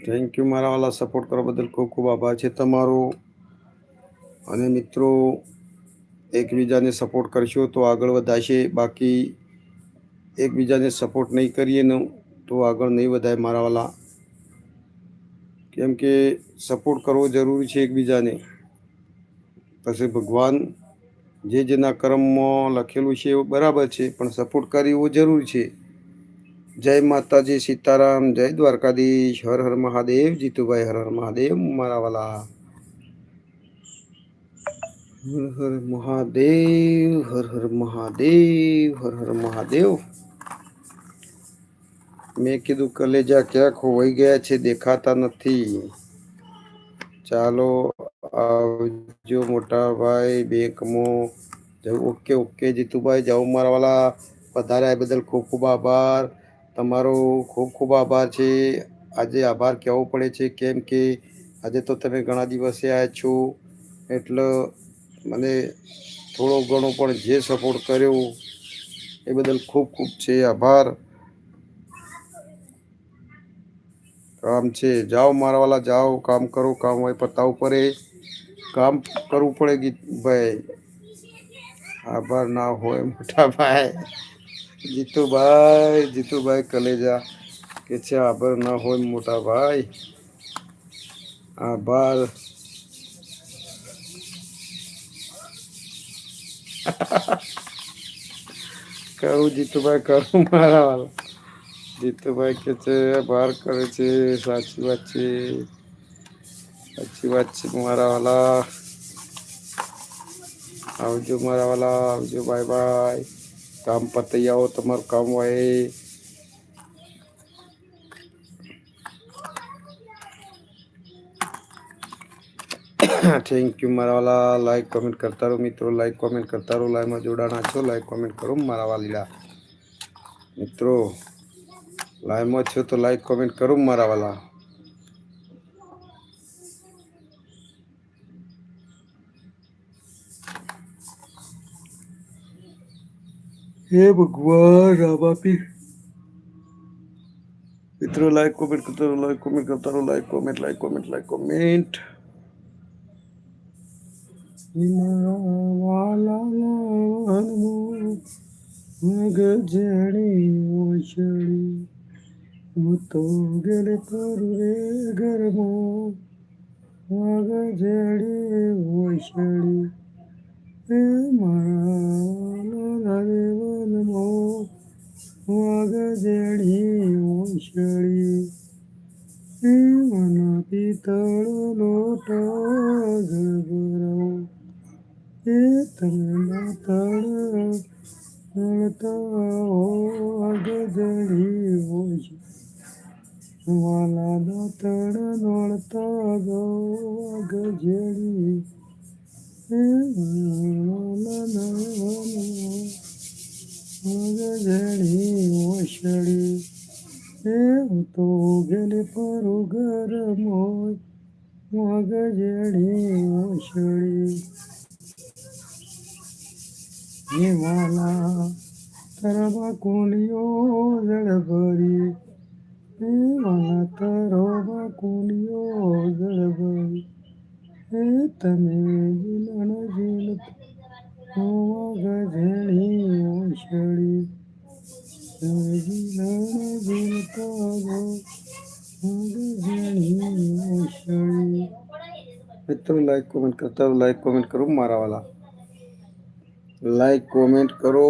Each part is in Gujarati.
થેન્ક યુ મારા વાલા, સપોર્ટ કરવા બદલ ખૂબ ખૂબ આભાર છે તમારો. અને મિત્રો, એકબીજાને સપોર્ટ કરશો તો આગળ વધાશે, બાકી એકબીજાને સપોર્ટ નહીં કરીએ ને તો આગળ નહીં વધાય મારા વાલા. કેમ કે સપોર્ટ કરવો જરૂરી છે એકબીજાને. પછી ભગવાન જે જેના કર્મમાં લખેલું છે એવું બરાબર છે, પણ સપોર્ટ કરવો જરૂરી છે. જય માતાજી, સીતારામ, જય દ્વારકાધીશ, હર હર મહાદેવ. જીતુભાઈ હર હર મહાદેવ મારા વાલા. હર હર મહાદેવ, હર હર મહાદેવ, હર હર મહાદેવ. મેં કીધું કલેજા ક્યાં ખોવાઈ ગયા છે, દેખાતા નથી. ચાલો આવજો મોટા ભાઈ, બેંકમાં. ઓકે ઓકે જીતુભાઈ, જાઓ મારા વાલા. પધાર્યા એ બદલ ખૂબ ખૂબ આભાર. તમારો ખૂબ ખૂબ આભાર છે. આજે આભાર કહેવો પડે છે કેમ કે આજે તો તમે ઘણા દિવસે આવ્યા છો, એટલે મને થોડો ઘણો પણ જે સપોર્ટ કર્યો એ બદલ ખૂબ ખૂબ છે આભાર. કામ છે, જાઓ મારા વાલા, જાઓ કામ કરો. કામ હોય પતાવું પડે, કામ કરવું પડે ગીત ભાઈ. આભાર ના હોય મોટા ભાઈ. જીતુભાઈ, જીતુભાઈ કલેજા કે છે આભાર ના હોય મોટા ભાઈ. આભાર. કરું જીતુભાઈ, કરું મારા વાલા. જીતુભાઈ કે છે આભાર કરે છે, સાચી વાત છે, સાચી વાત છે મારા વાલા. આવજો મારા વાલા, આવજો, બાય બાય. કામ પતાઈ આવો તમારું કામ હોય. થેન્ક યુ મારા વાલા. લાઈક કોમેન્ટ કરતા રહો મિત્રો, લાઈક કોમેન્ટ કરતા રહો. લાઈવમાં જોડાણા છો, લાઈક કોમેન્ટ કરો મારા વાલીલા મિત્રો. લાઈવમાં છો તો લાઈક કોમેન્ટ કરો મારા વાલા. હે ભગવાન રામ આપી. મિત્રો લાઈક કોમેન્ટ કરતા રહો, લાઈક કોમેન્ટ કરતા રહો, like comment, like comment, like comment. ગજણી ઓછળી હું તો ગેલે કરું રે ઘરમાં ગજડી ઓછળી એ મારા ગજડી ઓછળી એ મના પિતળ લોટ ગરબરો એ તમે તળ ગજડી ઓછ વાલા દાતડ નોળતા ગો ગજડી ગજડી ઓછડી એ હું તો ગેલે પરું ઘર મોય ગજડી ઓછડી હે વાલા તરવા કુલિયો જળભરી હે વાલા તરવા કુલિયો જળભરી હે તમે જીલણ જીલત હોવા ગજડી ઓછડી જીલણ જીલતા ગો ગજડી ઓછડી. મિત્રો લાઈક કોમેન્ટ કરતા રહો, લાઈક કોમેન્ટ કરો મારા વાલા. લાઈક કોમેન્ટ કરો.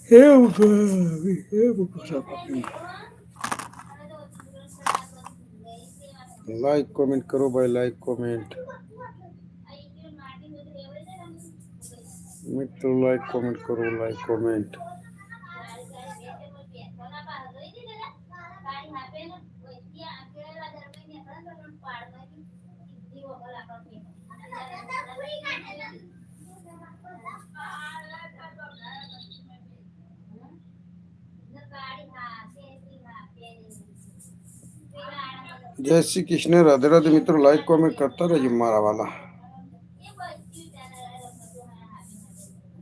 હે લાઈક કોમેન્ટ કરો ભાઈ, લાઈક કોમેન્ટ. મિત્રો લાઈક કોમેન્ટ કરો, લાઈક કોમેન્ટ. જય શ્રી કૃષ્ણ, રાધે રાધે. મિત્રો લાઈક કોમેન્ટ કરતા રહેજો મારા વાલા.